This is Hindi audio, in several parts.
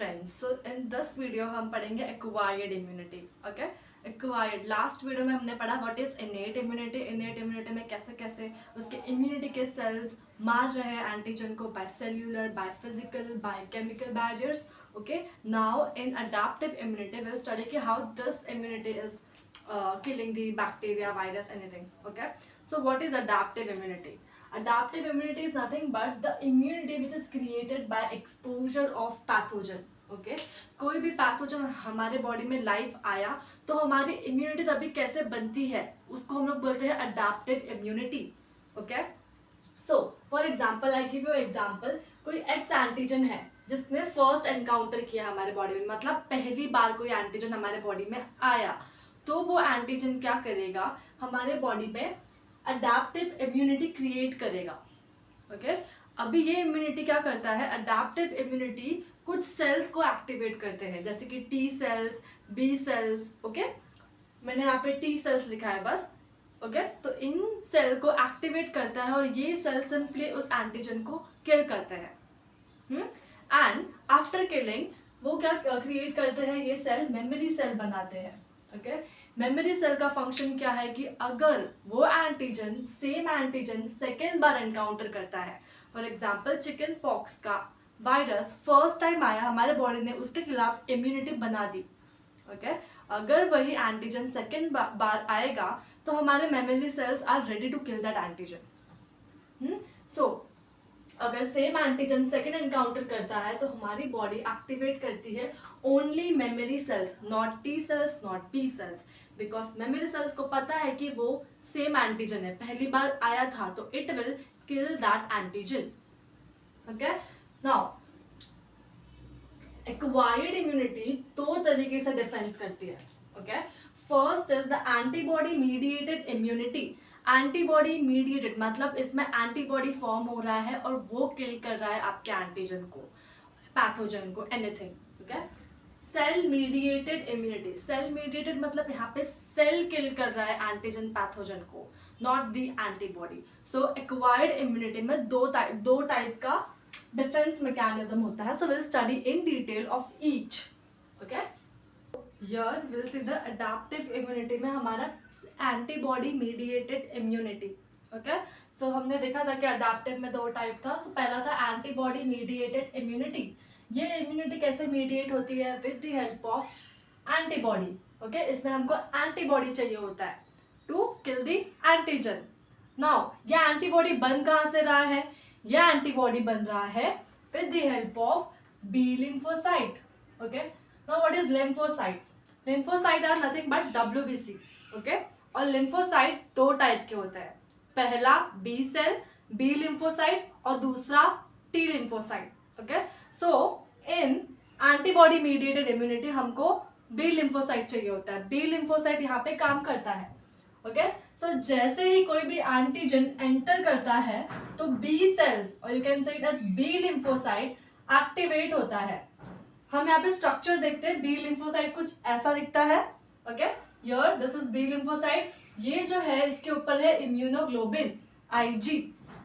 Friends, so in this video हम पढ़ेंगे acquired immunity. Okay, acquired. Last video में हमने पढ़ा what is innate immunity. Innate immunity में कैसे कैसे उसके इम्यूनिटी के सेल्स मार रहे हैं एंटीजन को by cellular, by physical, by chemical barriers. Okay, now in adaptive immunity will study कि how this immunity is killing the bacteria, virus, anything. Okay, so what is adaptive immunity? Adaptive immunity is nothing but the immunity which is created by exposure of pathogen. Okay, कोई भी पैथोजन हमारे बॉडी में लाइफ आया तो हमारी इम्यूनिटी तभी कैसे बनती है उसको हम लोग बोलते हैं adaptive immunity. Okay, so for example I give you example. कोई एक्स एंटीजन है जिसने फर्स्ट एनकाउंटर किया हमारे बॉडी में, मतलब पहली बार कोई एंटीजन हमारे बॉडी में आया, तो वो एंटीजन क्या करेगा, हमारे बॉडी में अडेप्टिव इम्यूनिटी क्रिएट करेगा. ओके, अभी ये इम्यूनिटी क्या करता है, अडेप्टिव इम्यूनिटी कुछ सेल्स को एक्टिवेट करते हैं, जैसे कि T cells, B cells. Okay, मैंने यहाँ पे टी सेल्स लिखा है बस. ओके, तो इन सेल को एक्टिवेट करता है और ये सेल सिंपली उस एंटीजन को किल करते हैं. एंड आफ्टर किलिंग वो क्या क्रिएट करते हैं, ये सेल मेमोरी सेल बनाते हैं. ओके, मेमोरी सेल का फंक्शन क्या है कि अगर वो एंटीजन सेम एंटीजन सेकेंड बार एनकाउंटर करता है, फॉर एग्जांपल चिकन पॉक्स का वायरस फर्स्ट टाइम आया हमारे बॉडी ने उसके खिलाफ इम्यूनिटी बना दी. ओके, अगर वही एंटीजन सेकेंड बार आएगा तो हमारे memory cells are ready to kill that antigen. So अगर सेम एंटीजन सेकेंड एनकाउंटर करता है तो हमारी बॉडी एक्टिवेट करती है only memory cells, not T cells, not P cells, because memory cells को पता है कि वो सेम एंटीजन है, पहली बार आया था, तो it will kill that antigen. Okay, now acquired immunity दो तरीके से डिफेंस करती है. Okay, first is the antibody mediated immunity. Antibody mediated मतलब इसमें एंटीबॉडी फॉर्म हो रहा है और वो किल कर रहा है आपके एंटीजन को, पैथोजन को, anything. Okay, cell mediated immunity. Cell mediated मतलब यहाँ पे सेल किल कर रहा है एंटीजन पैथोजन को, not the antibody. So acquired immunity में दो टाइप का डिफेंस मैकेनिज्म होता है. So will study in detail of each. Okay, here will see the adaptive immunity में हमारा antibody mediated immunity. Okay, so हमने देखा था कि अडैप्टिव में दो टाइप था. सो पहला था एंटीबॉडी मीडिएटेड इम्यूनिटी. ये इम्यूनिटी कैसे मीडिएट होती है, with the help of antibody. Okay, इसमें हमको एंटीबॉडी चाहिए होता है to kill the antigen. Now ये एंटीबॉडी बन कहाँ से रहा है, ये एंटीबॉडी बन रहा है with the help of B lymphocyte. Okay, now what is lymphocyte. Lymphocyte are nothing but WBC. Okay, और लिम्फोसाइट दो टाइप के होते हैं, पहला बी सेल, बी लिम्फोसाइट, और दूसरा टी लिम्फोसाइट. ओके, सो इन एंटीबॉडी मीडिएटेड इम्यूनिटी हमको बी लिम्फोसाइट चाहिए होता है. बी लिम्फोसाइट यहाँ पे काम करता है. ओके, सो जैसे ही कोई भी एंटीजन एंटर करता है तो बी सेल्स, और you can say it as B lymphocyte, activate होता है. हम यहाँ पे स्ट्रक्चर देखते हैं. बी लिम्फोसाइट कुछ ऐसा दिखता है. Okay, here this is B lymphocyte. ये जो है इसके ऊपर है immunoglobulin IG,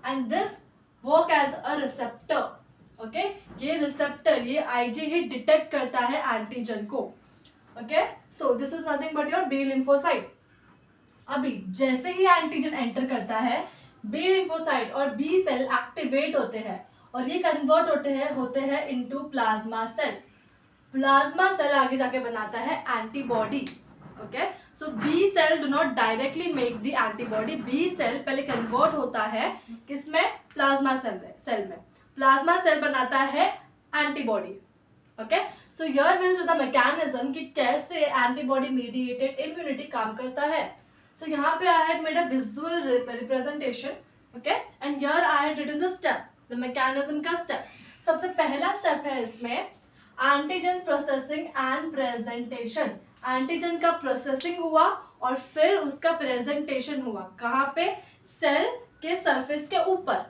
and this work as a receptor. Okay, ये रिसेप्टर, ये IG ही डिटेक्ट करता है एंटीजन को. Okay, so this is nothing but your B lymphocyte. अभी जैसे ही एंटीजन एंटर करता है, बी लिम्फोसाइट और बी सेल एक्टिवेट होते हैं और ये कन्वर्ट होते हैं into plasma cell. Plasma cell आगे जाके बनाता है antibody. Okay, so B cell do not directly make the antibody. B cell पहले कन्वर्ट होता है किसमें, प्लाज्मा सेल में. प्लाज्मा सेल बनाता है antibody. Okay, so here will see the mechanism कि कैसे एंटीबॉडी मीडिएटेड इम्यूनिटी काम करता है. सो यहाँ पे I had made a visual representation. Okay, and here I had written the step, the mechanism का स्टेप. सबसे पहला स्टेप है इसमें antigen processing and presentation. Antigen का प्रोसेसिंग हुआ और फिर उसका प्रेजेंटेशन हुआ. कहाँ पे, सेल के सरफेस के ऊपर.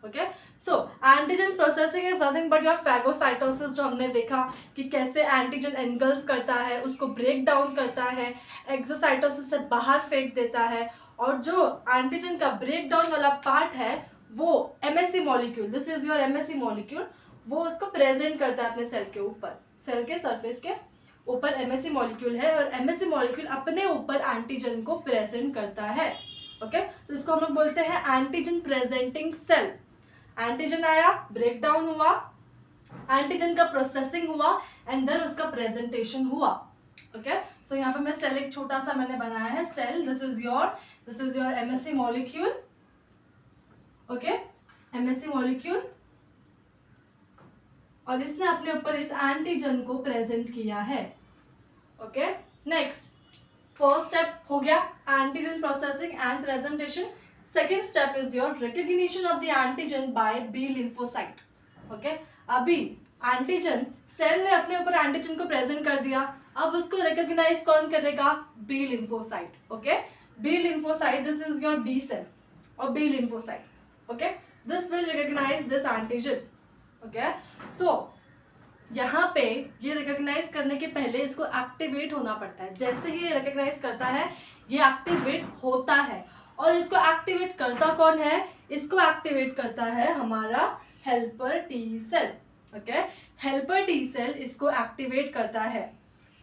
Okay, so antigen processing is nothing but your phagocytosis, जो हमने देखा कि कैसे एंटीजन एनगल्फ करता है, उसको ब्रेक डाउन करता है, एक्सोसाइटोसिस से बाहर फेंक देता है. और जो एंटीजन का ब्रेक डाउन वाला पार्ट है वो MSC molecule, this is your MSC molecule, वो उसको प्रेजेंट करता है अपने सेल के ऊपर, सेल के सरफेस के ऊपर एमएससी मॉलिक्यूल है और एमएससी मॉलिक्यूल अपने ऊपर एंटीजन को प्रेजेंट करता है। ओके, तो इसको हम लोग बोलते हैं एंटीजन प्रेजेंटिंग सेल। एंटीजन आया, ब्रेक डाउन हुआ, एंटीजन का प्रोसेसिंग हुआ एंड देन उसका प्रेजेंटेशन हुआ। ओके, सो यहाँ पे मैं सेल एक छोटा सा मैंने बनाया है cell, this is your MSC molecule. Okay, MSC molecule, और इसने अपने ऊपर इस एंटीजन को प्रेजेंट किया है। ओके, नेक्स्ट फर्स्ट स्टेप हो गया antigen processing and presentation. Second step is your recognition of the antigen by B lymphocyte. Okay, अभी एंटीजन, सेल ने अपने ऊपर एंटीजन को प्रेजेंट कर दिया, अब उसको रिकॉग्नाइज कौन करेगा? B lymphocyte. Okay, B lymphocyte, this is your B cell or B lymphocyte. Okay, this will recognise this antigen. Okay, so यहाँ पे ये रिकॉग्नाइज करने के पहले इसको एक्टिवेट होना पड़ता है। जैसे ही ये रिकॉग्नाइज करता है ये एक्टिवेट होता है, और इसको एक्टिवेट करता कौन है? इसको एक्टिवेट करता है हमारा helper T cell. Okay, helper T cell इसको एक्टिवेट करता है।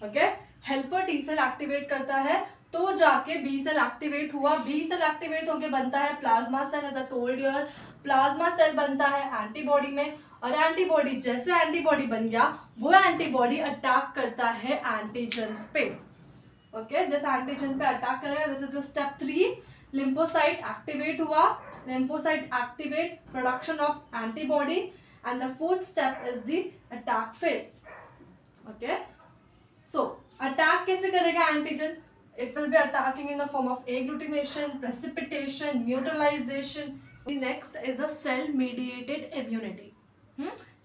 Okay, helper T cell activate करता है तो जाके बी सेल एक्टिवेट हुआ। बी सेल एक्टिवेट होके बनता है plasma cell. As I told you, plasma cell बनता है एंटीबॉडी में, और एंटीबॉडी, जैसे एंटीबॉडी बन गया वो एंटीबॉडी अटैक करता है एंटीजन्स पे। ओके, दिस एंटीजन पे अटैक करेगा। This is step 3, lymphocyte activate हुआ, lymphocyte activate production of antibody, and the fourth step is the attack phase. Okay, so attack कैसे करेगा antigen? It will be attacking in the form of agglutination, precipitation, neutralization. The next is a cell-mediated immunity.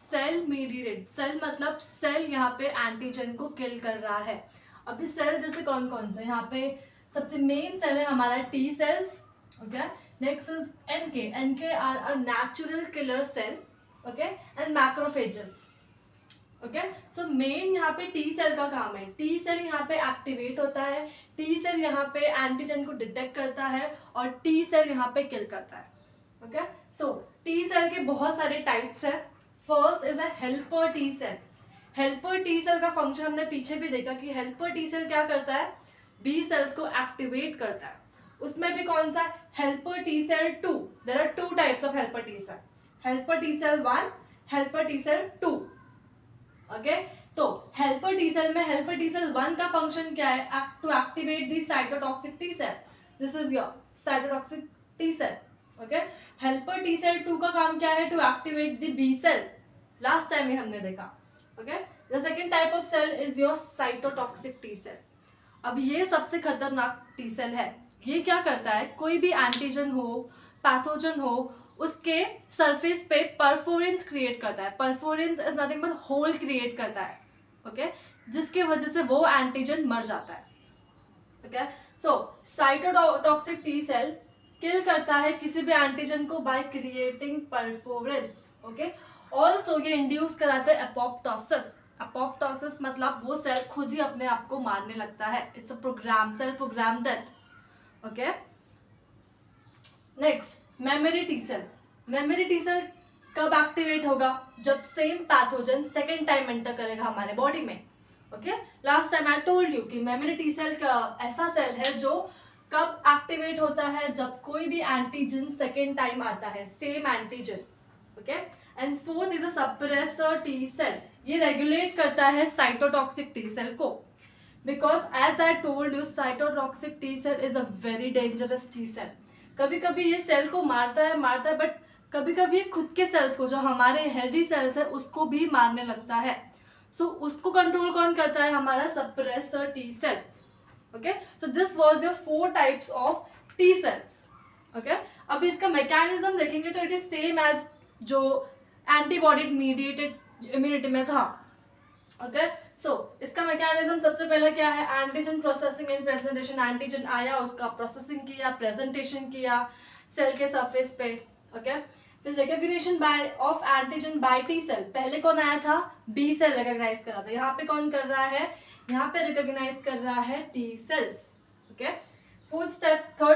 Cell mediated, cell मतलब सेल यहाँ पे एंटीजन को किल कर रहा है। अभी सेल जैसे कौन कौन से, यहाँ पे सबसे मेन सेल है हमारा T cells. Okay, next is NK. NK are a natural killer cell. Okay, and macrophages. Okay, so main यहाँ पे टी सेल का काम है। टी सेल यहाँ पे एक्टिवेट होता है, टी सेल यहाँ पे एंटीजन को डिटेक्ट करता है और टी सेल यहाँ पे किल करता है। ओके, सो टी सेल के बहुत सारे टाइप्स है। First is a helper T cell. Helper T cell का फंक्शन हमने पीछे भी देखा कि हेल्पर टी सेल क्या करता है? बी सेल्स को एक्टिवेट करता है। उसमें भी कौन सा? Helper T cell 2। There are 2 types of helper T cell, helper T cell 1, helper T cell 2। Okay, तो हेल्पर टी सेल में हेल्पर टी सेल 1 का फंक्शन क्या है? To activate the cytotoxic T cell. This is your cytotoxic T cell. Okay, helper T cell 2 का काम क्या है? To activate the B cell. Last time ही हमने देखा। Okay, the second type of cell is your cytotoxic T cell. अब ये सबसे खतरनाक टी सेल है। ये क्या करता है? कोई भी एंटीजन हो, पैथोजन हो, उसके सरफेस पे परफोरेंस क्रिएट करता है। Perforins is nothing but hole create करता है। ओके, जिसके वजह से वो एंटीजन मर जाता है। ओके, सो साइटोटॉक्सिक टी सेल किल करता है किसी भी एंटीजन को बाय क्रिएटिंग परफोरेंस। ओके, ऑल्सो ये इंड्यूस कराते हैं अपोप्टोसिस। अपोप्टोसिस मतलब वो सेल खुद ही अपने आप को मारने लगता है। It's a program, cell program death. Okay, next memory T cell. Memory T cell कब एक्टिवेट होगा? जब same pathogen second time enter करेगा हमारे बॉडी में। Okay, last time I told you कि मेमोरी टी सेल का ऐसा सेल है जो कब एक्टिवेट होता है? जब कोई भी एंटीजन सेकेंड टाइम आता है, same antigen. Okay, and fourth is a suppressor T cell. ये रेगुलेट करता है साइटोटॉक्सिक टी सेल को, because as I told you cytotoxic T cell is a very dangerous T cell. कभी कभी ये सेल को मारता है, बट कभी कभी ये खुद के सेल्स को, जो हमारे हेल्दी सेल्स है, उसको भी मारने लगता है। सो उसको कंट्रोल कौन करता है? हमारा suppressor T cell. Okay, so this was your 4 types of T cells. Okay, अब इसका मैकेनिज्म देखेंगे तो इट इज सेम एज जो एंटीबॉडी मीडिएटेड इम्यूनिटी में था। ओके, सो इसका मैकेनिज्म सबसे पहले क्या है? Antigen processing and presentation. Antigen आया, उसका प्रोसेसिंग किया, प्रेजेंटेशन किया सेल के सरफेस पे। ओके, फिर recognition by of antigen by T cell. पहले कौन आया था? बी सेल रिकॉग्नाइज कर रहा था। यहाँ पे कौन कर रहा है? यहाँ पे रिकॉग्नाइज कर रहा है T cells. Okay, third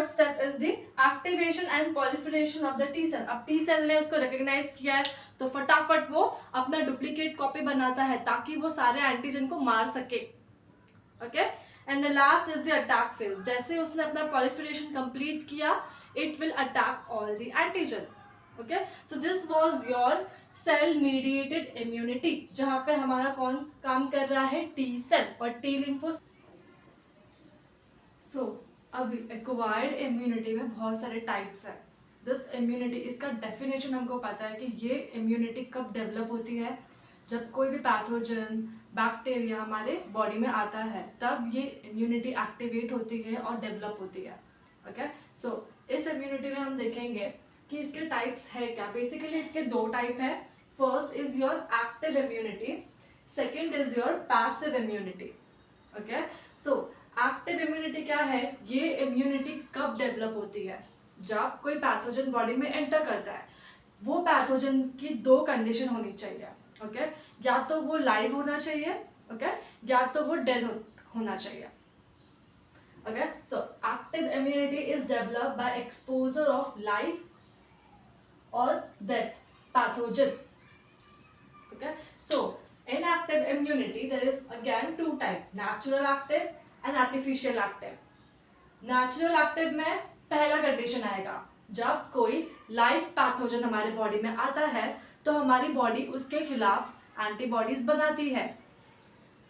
step is the activation and proliferation of the T cell. अब टी सेल ने उसको रिकॉग्नाइज किया है तो फटाफट वो अपना डुप्लीकेट कॉपी बनाता है ताकि वो सारे एंटीजन को मार सके. Okay, and the last is the attack phase. जैसे उसने अपना पॉलिफरेशन कंप्लीट किया, it will attack all the antigen. Okay, so this was your cell mediated immunity, जहां पे हमारा कौन काम कर रहा है, टी सेल और टी लिम्फोसाइट. सो अभी एक्वायर्ड इम्यूनिटी में बहुत सारे टाइप्स हैं. दिस इम्यूनिटी, इसका डेफिनेशन हमको पता है कि ये इम्यूनिटी कब डेवलप होती है, जब कोई भी पैथोजन बैक्टीरिया हमारे बॉडी में आता है, तब ये इम्यूनिटी एक्टिवेट होती है और डेवलप होती है. ओके, सो इस इम्यूनिटी में हम देखेंगे कि इसके टाइप्स है क्या. बेसिकली इसके दो टाइप है. First is your active immunity, second is your passive immunity. Okay, so active immunity क्या है, ये इम्यूनिटी कब डेवलप होती है, जब कोई पैथोजन बॉडी में एंटर करता है. वो पैथोजन की दो कंडीशन होनी चाहिए. ओके, या तो वो लाइव होना चाहिए, ओके, या तो वो डेड होना चाहिए. Okay, so active immunity is developed by exposure of live or death pathogen. Okay, so in active immunity there is again two type, natural active and artificial active. natural active में पहला कंडीशन आएगा, जब कोई लाइव पैथोजन हमारे बॉडी में आता है तो हमारी बॉडी उसके खिलाफ एंटीबॉडीज बनाती है.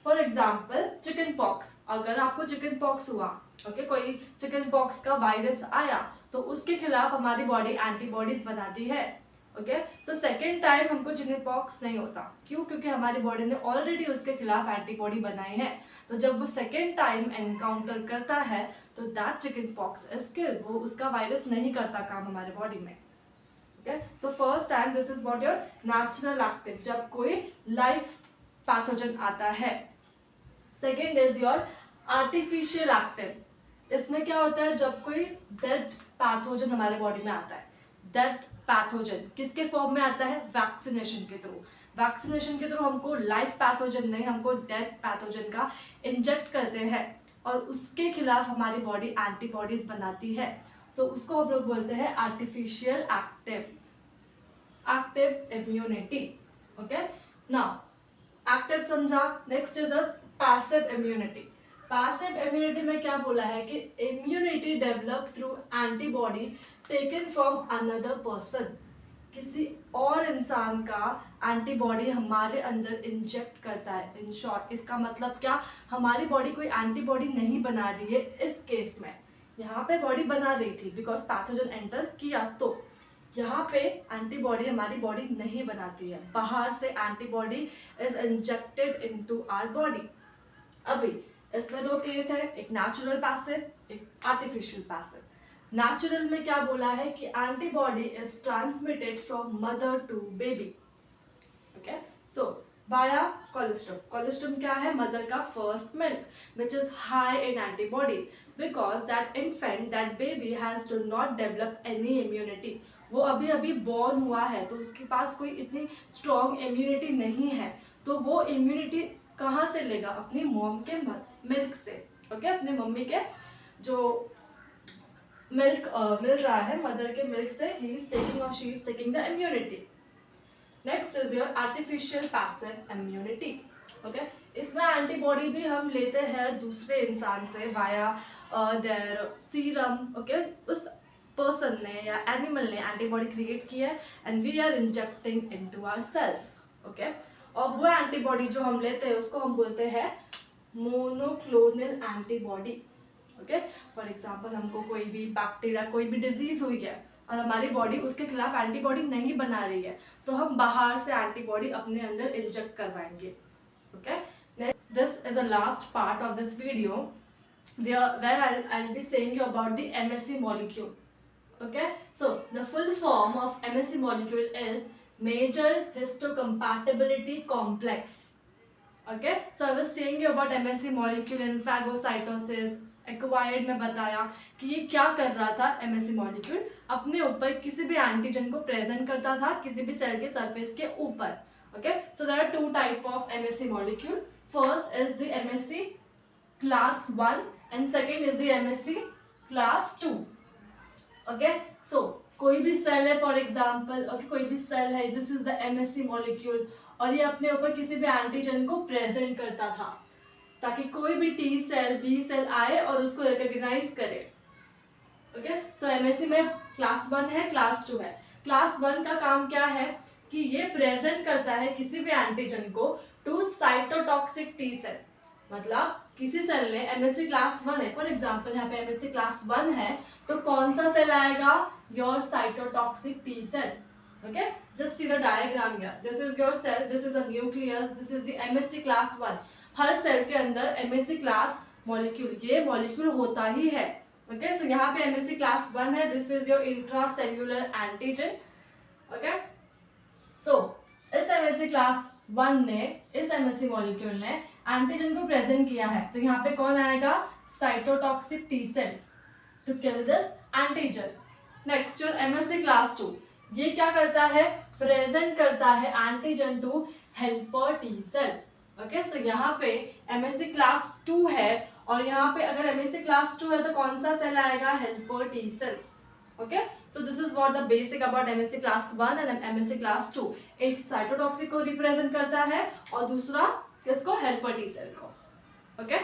फॉर एग्जाम्पल चिकन पॉक्स, अगर आपको चिकन पॉक्स हुआ, ओके, कोई चिकन पॉक्स का वायरस आया तो उसके खिलाफ हमारी बॉडी एंटीबॉडीज बनाती है. ओके, सो सेकेंड टाइम हमको चिकन पॉक्स नहीं होता. क्यों? क्योंकि हमारी बॉडी ने ऑलरेडी उसके खिलाफ एंटीबॉडी बनाई है. तो जब वो सेकेंड टाइम एनकाउंटर करता है तो that chicken pox is killed. वो उसका वायरस नहीं करता काम हमारे बॉडी में. Okay, so first time this is what your natural active, जब कोई लाइव पैथोजन आता है. Second is your artificial active. इसमें क्या होता है, जब कोई डेड पैथोजन हमारे बॉडी में आता है. डेड पैथोजन किसके फॉर्म में आता है, वैक्सीनेशन के थ्रू. वैक्सीनेशन के थ्रू हमको लाइव पैथोजन नहीं, हमको डेड पैथोजन का इंजेक्ट करते हैं और उसके खिलाफ हमारी बॉडी एंटीबॉडीज बनाती है. सो उसको हम लोग बोलते हैं artificial active immunity. Okay, now active समझा. Next is a passive immunity. Passive immunity में क्या बोला है कि immunity develop through antibody taken from another person. किसी और इंसान का एंटीबॉडी हमारे अंदर इंजेक्ट करता है. इन शॉर्ट इसका मतलब क्या, हमारी बॉडी कोई एंटीबॉडी नहीं बना रही है. इस केस में यहाँ पे बॉडी बना रही थी बिकॉज पैथोजन एंटर किया, तो यहाँ पे एंटीबॉडी हमारी बॉडी नहीं बनाती है. बाहर से antibody is injected into our body. अभी इसमें दो केस है, एक नेचुरल पैसिव, एक आर्टिफिशियल पैसिव. नेचुरल में क्या बोला है कि antibody is transmitted from mother to baby. Okay, so via colostrum. Colostrum क्या है, मदर का first milk which is high in antibody because that infant, that baby has do not develop any immunity. वो अभी अभी बॉर्न हुआ है तो उसके पास कोई इतनी स्ट्रॉन्ग इम्यूनिटी नहीं है. तो वो इम्यूनिटी कहाँ से लेगा, अपनी मॉम के मिल्क से. ओके, अपने मम्मी के जो मिल्क मिल रहा है, मदर के मिल्क से ही इज टेकिंग और she is taking the immunity. Next is your artificial passive immunity. Okay, इसमें एंटीबॉडी भी हम लेते हैं दूसरे इंसान से वाया देयर सीरम. ओके, उस पर्सन ने या एनिमल ने एंटीबॉडी क्रिएट की है and we are injecting into ourselves. Okay, और वो एंटीबॉडी जो हम लेते हैं उसको हम बोलते हैं monoclonal antibody. Okay, for example हमको कोई भी बैक्टीरिया, कोई भी डिजीज हुई है और हमारी बॉडी उसके खिलाफ एंटीबॉडी नहीं बना रही है तो हम बाहर से एंटीबॉडी अपने अंदर इंजेक्ट करवाएंगे. Okay, this is the last part of this video where I'll be saying you about the MSC molecule. Okay, so the full form of MSC molecule is major histocompatibility complex. Okay, so I was saying you about MSC molecule in phagocytosis. Acquired में बताया कि ये क्या कर रहा था. MSC मॉलिक्यूल अपने ऊपर किसी भी एंटीजन को प्रेजेंट करता था किसी भी सेल के सरफेस के ऊपर. Okay, so there are two type of MSC molecule. First is the MSC class 1 and second is the MSC class 2। Okay, so कोई भी सेल है फॉर एग्जांपल, ओके कोई भी सेल है, this is the MSc molecule, और ये अपने ऊपर किसी भी एंटीजन को प्रेजेंट करता था ताकि कोई भी टी सेल बी सेल आए और उसको रिकॉग्नाइज करे। ओके, सो एमएससी में क्लास 1 है, क्लास 2 है। क्लास 1 का काम क्या है कि ये प्रेजेंट करता है किसी भी एंटीजन को टू साइटोटॉक्सिक टी सेल। मतलब किसी सेल ने एमएससी क्लास 1 है, फॉर एग्जांपल यहाँ पे एमएससी क्लास 1 है, तो कौन सा सेल आएगा? Your cytotoxic T cell. Okay, just see the diagram here, this is your cell, this is a nucleus, this is the MSC class 1। हर सेल के अंदर एमएससी क्लास मॉलिक्यूल, ये मॉलिक्यूल होता ही है। ओके, सो यहाँ पे एमएससी क्लास 1 है, this is your intracellular antigen. Okay, so इस एमएससी क्लास 1 ने, इस एमएससी मॉलिक्यूल ने एंटीजन को प्रेजेंट किया है, तो यहाँ पे कौन आएगा? Cytotoxic T cell to kill this antigen. Next your MSC class 2, ये क्या करता है? प्रेजेंट करता है antigen to helper T cell. Okay, so यहाँ पे एमएससी क्लास 2 है, और यहाँ पे अगर एमएससी क्लास 2 है तो कौन सा सेल आएगा? Helper T cell. Okay, so this is what the basic about MSC class 1 and MSC class 2। एक साइटोटॉक्सिक को रिप्रेजेंट करता है और दूसरा किसको? हेल्पर टी सेल को। ओके